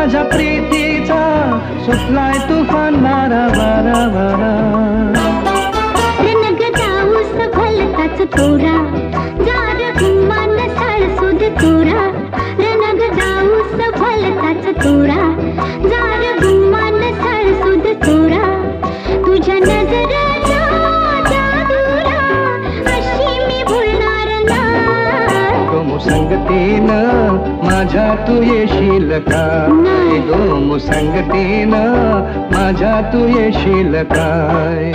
माझ्या प्रीतीचा सुटलाय तुफान वारा वारा वारा. रनग जाऊस भलताच तोरा जार गुमान सळसुद तोरा. रनग जाऊस भलताच तोरा जार गुमान सळसुद तोरा. तुझ्या नजरेच्या जादूला अशी मी भुलणार नाही. गो संगतीनं माझ्या तू येशील काय. गो संगतीनं माझ्या तू येशील काय.